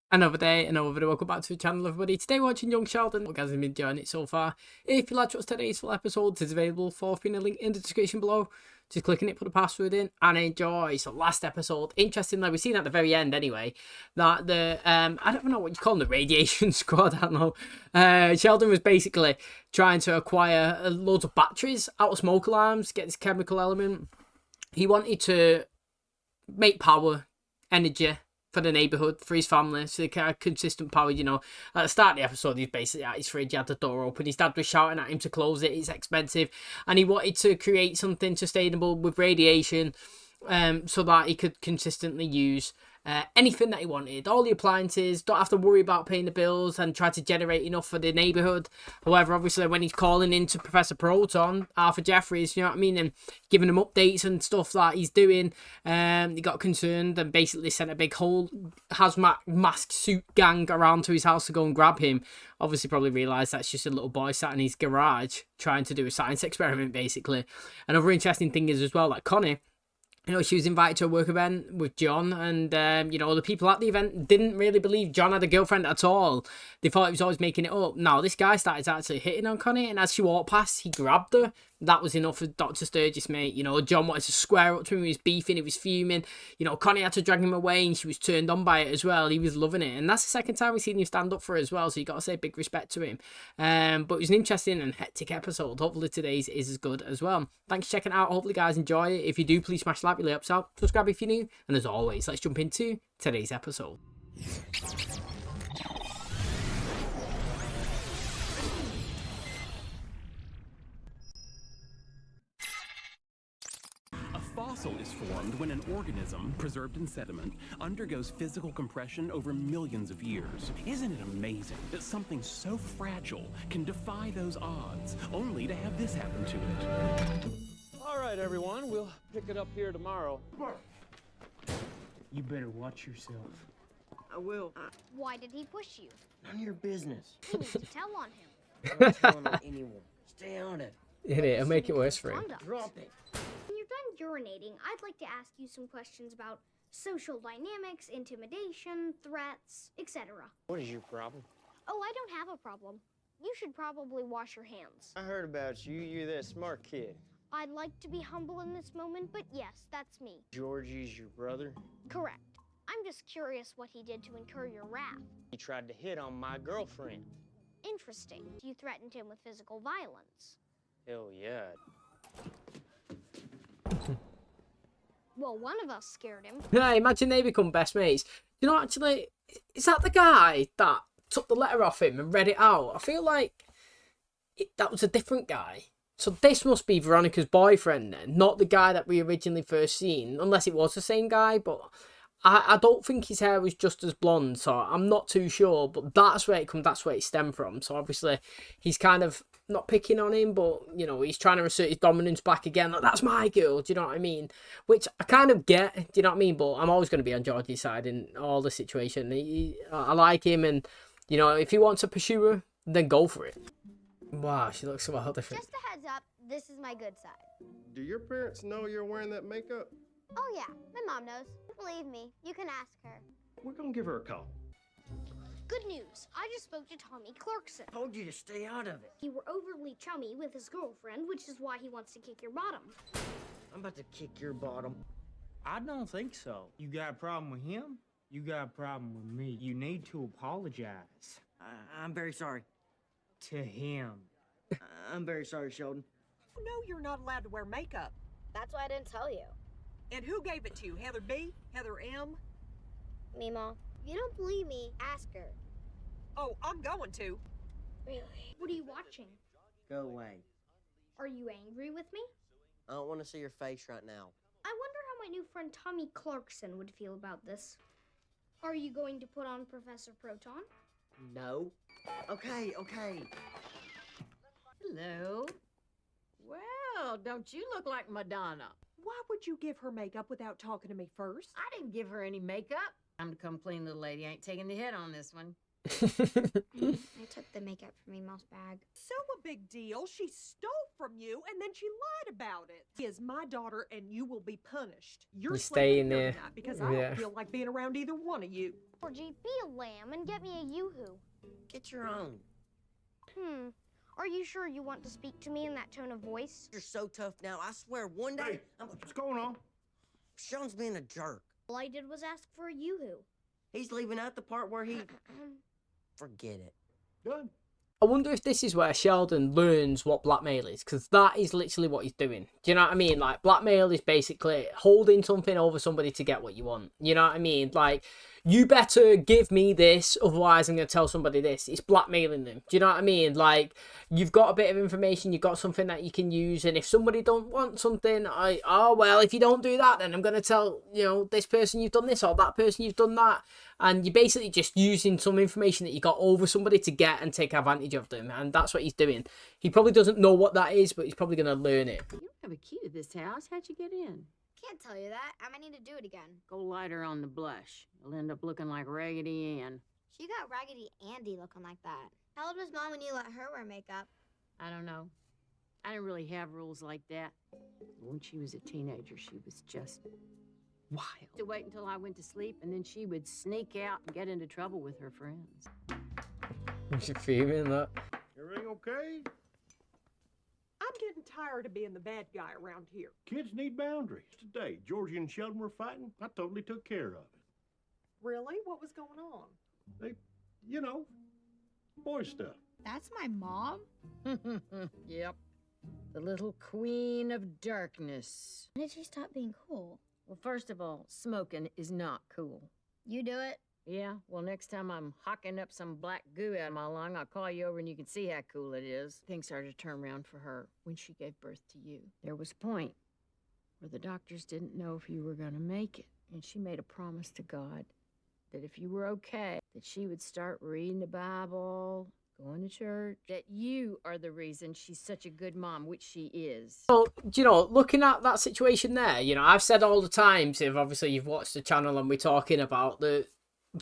Another day, another video. Welcome back to the channel, everybody. Today we're watching Young Sheldon. Hope you guys have been enjoying it so far. If you like what's today's full episode, it's available for free in a link in the description below. Just click on it, put the password in, and enjoy. So last episode, interestingly, we've seen at the very end anyway, that the I don't know what you call them, the radiation squad, I don't know. Sheldon was basically trying to acquire loads of batteries out of smoke alarms, get this chemical element. He wanted to make power, energy for the neighbourhood, for his family, so they can have consistent power. You know, at the start of the episode, he's basically at his fridge, he had the door open, his dad was shouting at him to close it, it's expensive, and he wanted to create something sustainable with radiation, so that he could consistently use anything that he wanted, all the appliances, don't have to worry about paying the bills, and try to generate enough for the neighbourhood. However, obviously, when he's calling into Professor Proton, Arthur Jeffries, you know what I mean, and giving him updates and stuff that he's doing, he got concerned and basically sent a big whole hazmat mask suit gang around to his house to go and grab him. Obviously, probably realised that's just a little boy sat in his garage trying to do a science experiment, basically. Another interesting thing is as well that Connie, you know, she was invited to a work event with John, and, you know, the people at the event didn't really believe John had a girlfriend at all. They thought he was always making it up. Now, this guy started actually hitting on Connie, and as she walked past, he grabbed her. That was enough for Dr. Sturgis, mate. You know, John wanted to square up to him. He was beefing, he was fuming. You know, Connie had to drag him away, and she was turned on by it as well. He was loving it. And that's the second time we've seen him stand up for her as well, so you got to say big respect to him. But it was an interesting and hectic episode. Hopefully today's is as good as well. Thanks for checking it out. Hopefully, guys, enjoy it. If you do, please smash the like, really helps out. Subscribe if you're new. And as always, let's jump into today's episode. Fossil is formed when an organism, preserved in sediment, undergoes physical compression over millions of years. Isn't it amazing that something so fragile can defy those odds, only to have this happen to it? All right, everyone, we'll pick it up here tomorrow. You better watch yourself. I will. Why did he push you? None of your business. You need to tell on him. What's going on anyone? Stay on it. Hit it, it'll make it worse for him. Drop it. When you're done urinating, I'd like to ask you some questions about social dynamics, intimidation, threats, etc. What is your problem? Oh, I don't have a problem. You should probably wash your hands. I heard about you. You're that smart kid. I'd like to be humble in this moment, but yes, that's me. Georgie's your brother? Correct. I'm just curious what he did to incur your wrath. He tried to hit on my girlfriend. Interesting. You threatened him with physical violence. Hell yeah. Well, one of us scared him. Yeah, imagine they become best mates. You know, actually, is that the guy that took the letter off him and read it out? I feel like that was a different guy. So this must be Veronica's boyfriend then, not the guy that we originally first seen, unless it was the same guy. But I don't think his hair was just as blonde, so I'm not too sure. But that's where it comes. That's where it stemmed from. So obviously, he's kind of not picking on him, but, you know, he's trying to assert his dominance back again. Like, that's my girl, do you know what I mean? Which I kind of get, do you know what I mean? But I'm always going to be on Georgie's side in all the situation. I like him, and, you know, if he wants to pursue her, then go for it. Wow, she looks so well different. Just a heads up, this is my good side. Do your parents know you're wearing that makeup? Oh yeah, my mom knows. Believe me, you can ask her. We're gonna give her a call. Good news, I just spoke to Tommy Clarkson. Told you to stay out of it. You were overly chummy with his girlfriend, which is why he wants to kick your bottom. I'm about to kick your bottom. I don't think so. You got a problem with him? You got a problem with me. You need to apologize. I'm very sorry. To him. I'm very sorry, Sheldon. No, you're not allowed to wear makeup. That's why I didn't tell you. And who gave it to you? Heather B? Heather M? Me, Mom. If you don't believe me, ask her. Oh, I'm going to. Really? What are you watching? Go away. Are you angry with me? I don't want to see your face right now. I wonder how my new friend Tommy Clarkson would feel about this. Are you going to put on Professor Proton? No. Okay. Hello. Well, don't you look like Madonna? Why would you give her makeup without talking to me first? I didn't give her any makeup. I'm to come clean, little lady. I ain't taking the hit on this one. I took the makeup from Email's bag. So a big deal. She stole from you and then she lied about it. She is my daughter and you will be punished. You're staying sleeping here there. tonight because I Yeah. don't feel like being around either one of you. Georgie, be a lamb and get me a yoo-hoo. Get your own. Are you sure you want to speak to me in that tone of voice? You're so tough now. I swear one day. Hey, what's going on? Sean's being a jerk. All I did was ask for a yoo-hoo. He's leaving out the part where he. Forget it. Good. I wonder if this is where Sheldon learns what blackmail is, because that is literally what he's doing. Do you know what I mean? Like, blackmail is basically holding something over somebody to get what you want. You know what I mean? Like, you better give me this, otherwise I'm going to tell somebody this. It's blackmailing them. Do you know what I mean? Like, you've got a bit of information, you've got something that you can use, and if somebody don't want something, well, if you don't do that, then I'm going to tell, you know, this person you've done this, or that person you've done that. And you're basically just using some information that you got over somebody to get and take advantage of them. And that's what he's doing. He probably doesn't know what that is, but he's probably going to learn it. You don't have a key to this house. How'd you get in? Can't tell you that. I might need to do it again. Go lighter on the blush. You'll end up looking like Raggedy Ann. She got Raggedy Andy looking like that. How old was Mom when you let her wear makeup? I don't know. I didn't really have rules like that. When she was a teenager, she was just wild. To wait until I went to sleep, and then she would sneak out and get into trouble with her friends. Is it fuming that? Everything okay? I'm getting tired of being the bad guy around here. Kids need boundaries. Today, Georgie and Sheldon were fighting. I totally took care of it. Really? What was going on? They, you know, boy stuff. That's my mom? Yep. The little queen of darkness. When did she stop being cool? Well, first of all, smoking is not cool. You do it? Yeah, well, next time I'm hocking up some black goo out of my lung, I'll call you over and you can see how cool it is. Things started to turn around for her when she gave birth to you. There was a point where the doctors didn't know if you were going to make it. And she made a promise to God that if you were okay, that she would start reading the Bible, going to church, that you are the reason she's such a good mom, which she is. So, you know, looking at that situation there, you know, I've said all the times, if obviously you've watched the channel and we're talking about the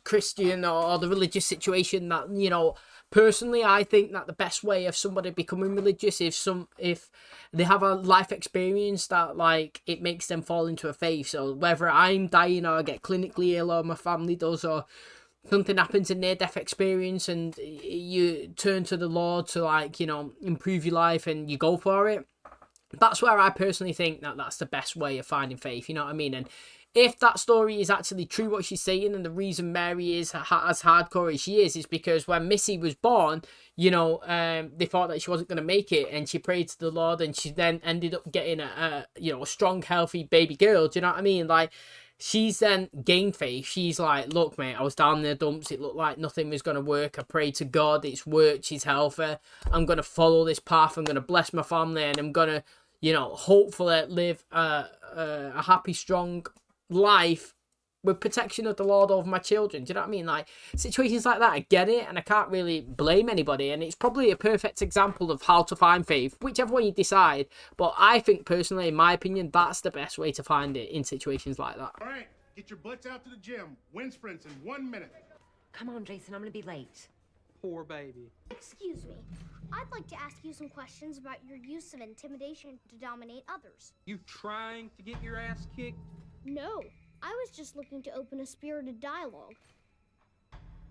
Christian or the religious situation, that, you know, personally I think that the best way of somebody becoming religious if they have a life experience that, like, it makes them fall into a faith. So whether I'm dying or I get clinically ill or my family does, or something happens in near-death experience and you turn to the Lord to, like, you know, improve your life and you go for it, that's where I personally think that that's the best way of finding faith, you know what I mean? And if that story is actually true, what she's saying, and the reason Mary is as hardcore as she is because when Missy was born, you know, they thought that she wasn't going to make it, and she prayed to the Lord, and she then ended up getting a strong, healthy baby girl. Do you know what I mean? Like, she's then gained faith. She's like, look, mate, I was down in the dumps. It looked like nothing was going to work. I prayed to God. It's worked. She's healthy. I'm going to follow this path. I'm going to bless my family, and I'm going to, you know, hopefully live a happy, strong life with protection of the Lord over my children. Do you know what I mean? Like, situations like that, I get it, and I can't really blame anybody, and it's probably a perfect example of how to find faith, whichever one you decide. But I think, personally, in my opinion, that's the best way to find it in situations like that. All right, get your butts out to the gym. Win sprints in 1 minute. Come on, Jason, I'm gonna be late. Poor baby. Excuse me. I'd like to ask you some questions about your use of intimidation to dominate others. You trying to get your ass kicked? No, I was just looking to open a spirited dialogue.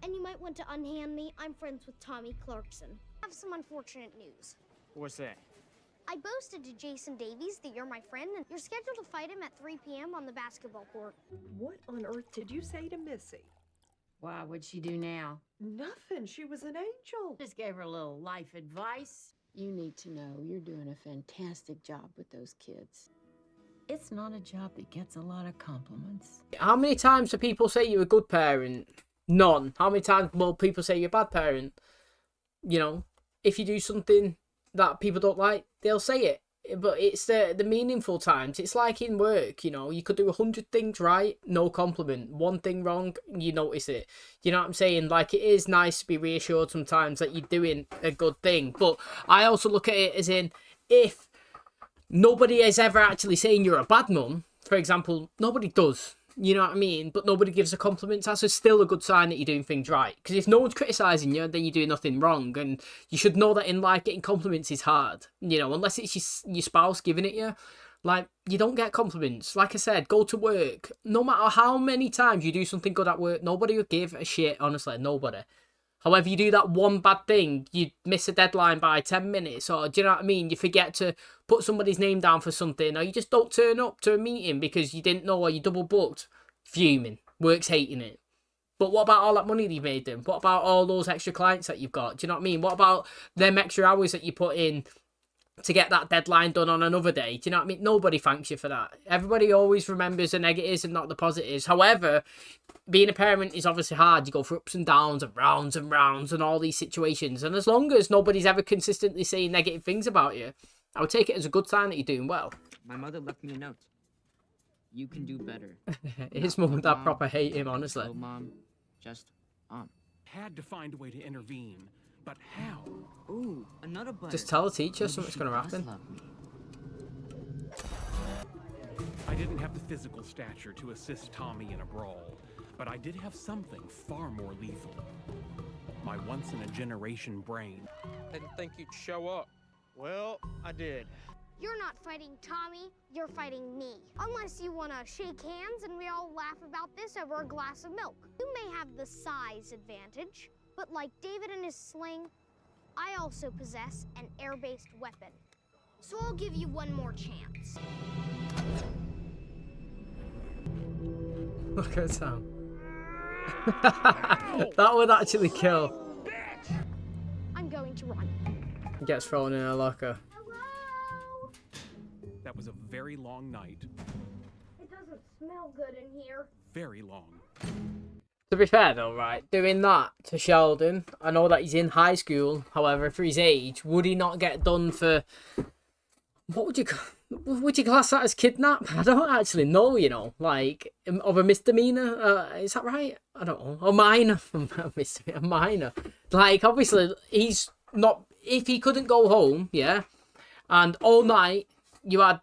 And you might want to unhand me. I'm friends with Tommy Clarkson. I have some unfortunate news. What's that? I boasted to Jason Davies that you're my friend, and you're scheduled to fight him at 3 p.m. on the basketball court. What on earth did you say to Missy? Why, what'd she do now? Nothing. She was an angel. Just gave her a little life advice. You need to know you're doing a fantastic job with those kids. It's not a job that gets a lot of compliments. How many times do people say you're a good parent? None. How many times will people say you're a bad parent? You know, if you do something that people don't like, they'll say it. But it's the meaningful times. It's like in work, you know, you could do 100 things right, no compliment. One thing wrong, you notice it. You know what I'm saying? Like, it is nice to be reassured sometimes that you're doing a good thing. But I also look at it as in, if nobody is ever actually saying you're a bad mum, for example, nobody does. you know what I mean? But nobody gives a compliment. That's still a good sign that you're doing things right. Because if no one's criticising you, then you're doing nothing wrong. And you should know that in life, getting compliments is hard. You know, unless it's your spouse giving it you. Like, you don't get compliments. Like I said, go to work. No matter how many times you do something good at work, nobody will give a shit, honestly. Nobody. However, you do that one bad thing, you miss a deadline by 10 minutes, or do you know what I mean? You forget to put somebody's name down for something, or you just don't turn up to a meeting because you didn't know, or you double booked. Fuming. Work's hating it. But what about all that money that you made them? What about all those extra clients that you've got? Do you know what I mean? What about them extra hours that you put in to get that deadline done on another day? Do you know what I mean? Nobody thanks you for that. Everybody always remembers the negatives and not the positives. However, being a parent is obviously hard. You go through ups and downs and rounds and all these situations. And as long as nobody's ever consistently saying negative things about you, I would take it as a good sign that you're doing well. My mother left me a note. You can do better. His mum and dad proper hate him, honestly. Oh, Mom. Just, Had to find a way to intervene. But how? Ooh, another button. Just tell the teacher something's going to happen. I didn't have the physical stature to assist Tommy in a brawl, but I did have something far more lethal. My once-in-a-generation brain. Didn't think you'd show up. Well, I did. You're not fighting Tommy, you're fighting me. Unless you want to shake hands and we all laugh about this over a glass of milk. You may have the size advantage, but like David and his sling, I also possess an air-based weapon. So I'll give you one more chance. Look at Sam. That would actually kill. I'm going to run. He gets thrown in a locker. Hello? That was a very long night. It doesn't smell good in here. Very long. To be fair though, right, doing that to Sheldon, I know that he's in high school, however, for his age, would he not get done for, what would you class that as kidnap? I don't actually know, you know, like, of a misdemeanor, is that right? I don't know, a minor, a minor. Like, obviously, he's not, if he couldn't go home, yeah, and all night, you had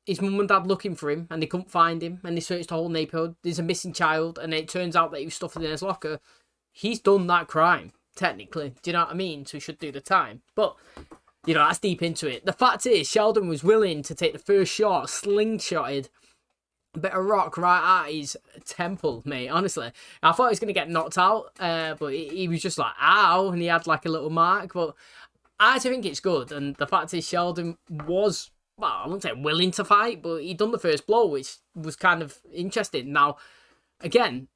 his mum and dad looking for him, and they couldn't find him, and they searched the whole neighbourhood. There's a missing child, and it turns out that he was stuffed in his locker. He's done that crime, technically. Do you know what I mean? So he should do the time. But, you know, that's deep into it. The fact is, Sheldon was willing to take the first shot, slingshotted a bit of rock right at his temple, mate, honestly. I thought he was going to get knocked out, but he was just like, ow, and he had like a little mark. But I actually think it's good, and the fact is, Sheldon was, well, I wouldn't say willing to fight, but he'd done the first blow, which was kind of interesting. Now, again,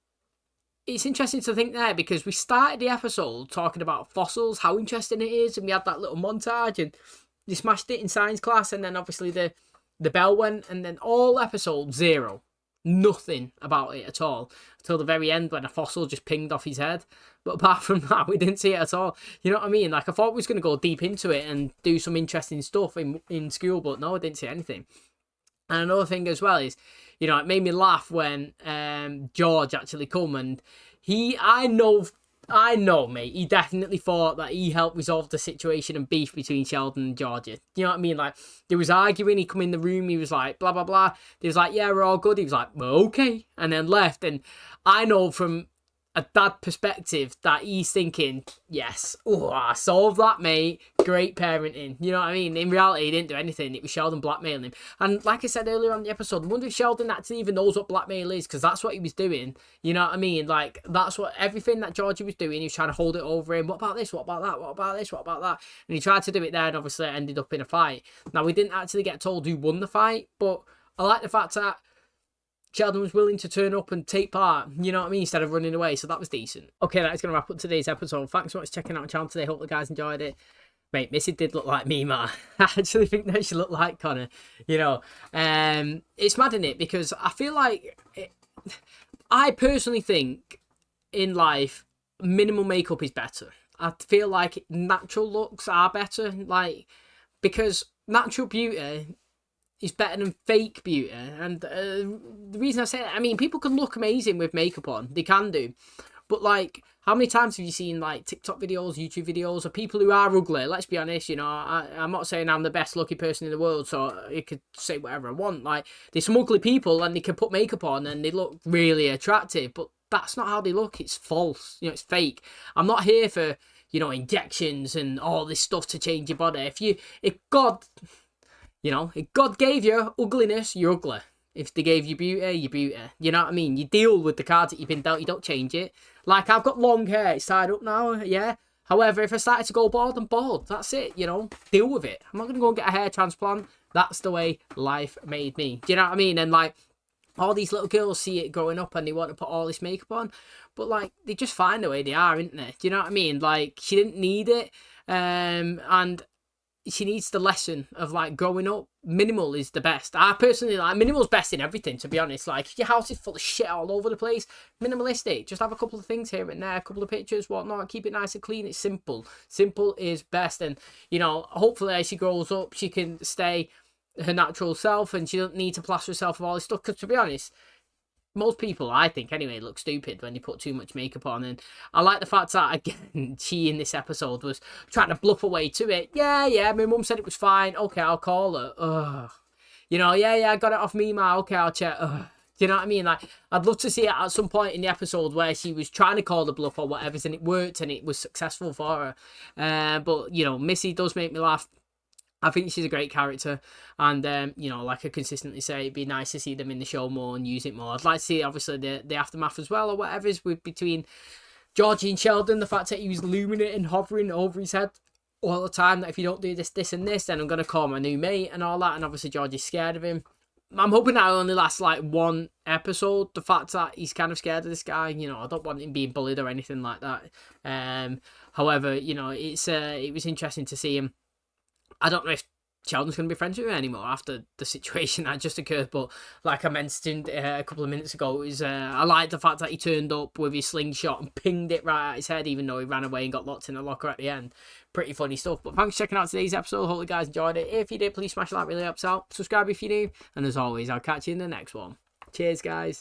it's interesting to think there because we started the episode talking about fossils, how interesting it is, and we had that little montage, and they smashed it in science class, and then obviously the bell went, and then all episode 0, nothing about it at all, until the very end when a fossil just pinged off his head. But apart from that, we didn't see it at all. You know what I mean? Like, I thought we was going to go deep into it and do some interesting stuff in school, but no, I didn't see anything. And another thing as well is, you know, it made me laugh when George actually come, and I know, mate, he definitely thought that he helped resolve the situation and beef between Sheldon and Georgia. You know what I mean? Like, there was arguing, he come in the room, he was like, blah, blah, blah. He was like, yeah, we're all good. He was like, well, okay. And then left. And I know from a dad perspective that he's thinking, yes, oh, I solved that, mate. Great parenting. You know what I mean? In reality, he didn't do anything. It was Sheldon blackmailing him. And like I said earlier on the episode, I wonder if Sheldon actually even knows what blackmail is, because that's what he was doing. You know what I mean? Like, that's what everything that Georgie was doing, he was trying to hold it over him. What about this? What about that? What about this? What about that? And he tried to do it there, and obviously it ended up in a fight. Now, we didn't actually get told who won the fight, but I like the fact that Sheldon was willing to turn up and take part, you know what I mean, instead of running away, so that was decent. Okay, that is going to wrap up today's episode. Thanks so much for checking out the channel today. Hope the guys enjoyed it. Mate, Missy did look like me, man. I actually think that she looked like Connor, you know. It's mad, isn't it? Because I feel like, I personally think in life, minimal makeup is better. I feel like natural looks are better, like, because natural beauty is better than fake beauty. And the reason I say that, I mean, people can look amazing with makeup on. They can do. But like, how many times have you seen like TikTok videos, YouTube videos of people who are ugly? Let's be honest, you know, I'm not saying I'm the best looking person in the world, so you could say whatever I want. Like, there's some ugly people and they can put makeup on and they look really attractive, but that's not how they look. It's false. You know, it's fake. I'm not here for, you know, injections and all this stuff to change your body. If God, you know, if God gave you ugliness, you're ugly. If they gave you beauty, you're beauty. You know what I mean? You deal with the cards that you've been dealt. You don't change it. Like, I've got long hair. It's tied up now, yeah. However, if I started to go bald, I'm bald. That's it, you know. Deal with it. I'm not going to go and get a hair transplant. That's the way life made me. Do you know what I mean? And, like, all these little girls see it growing up and they want to put all this makeup on. But, like, they just find the way they are, isn't they? Do you know what I mean? Like, she didn't need it. And she needs the lesson of, like, growing up. Minimal is the best. I personally like minimal's best in everything, to be honest. Like, if your house is full of shit all over the place, minimalistic. Just have a couple of things here and there, a couple of pictures, whatnot. Keep it nice and clean. It's simple. Simple is best. And, you know, hopefully as she grows up, she can stay her natural self and she doesn't need to plaster herself with all this stuff. Because, to be honest, most people, I think anyway, look stupid when they put too much makeup on. And I like the fact that, again, she in this episode was trying to bluff away to it. Yeah, my mum said it was fine. Okay, I'll call her. Ugh. You know, yeah, I got it off me, ma. Okay, I'll check. Ugh. Do you know what I mean? Like, I'd love to see it at some point in the episode where she was trying to call the bluff or whatever, and it worked and it was successful for her. But, you know, Missy does make me laugh. I think she's a great character, and you know, like I consistently say, it'd be nice to see them in the show more and use it more. I'd like to see, obviously, the aftermath as well, or whatever is with between Georgie and Sheldon. The fact that he was looming it and hovering over his head all the time, that if you don't do this, and this, then I'm gonna call my new mate and all that. And obviously, Georgie's scared of him. I'm hoping that only lasts like one episode. The fact that he's kind of scared of this guy, you know, I don't want him being bullied or anything like that. However, you know, it was interesting to see him. I don't know if Sheldon's going to be friends with him anymore after the situation that just occurred, but like I mentioned a couple of minutes ago, I like the fact that he turned up with his slingshot and pinged it right at his head, even though he ran away and got locked in a locker at the end. Pretty funny stuff. But thanks for checking out today's episode. Hope you guys enjoyed it. If you did, please smash that, really helps out. Subscribe if you do. And as always, I'll catch you in the next one. Cheers, guys.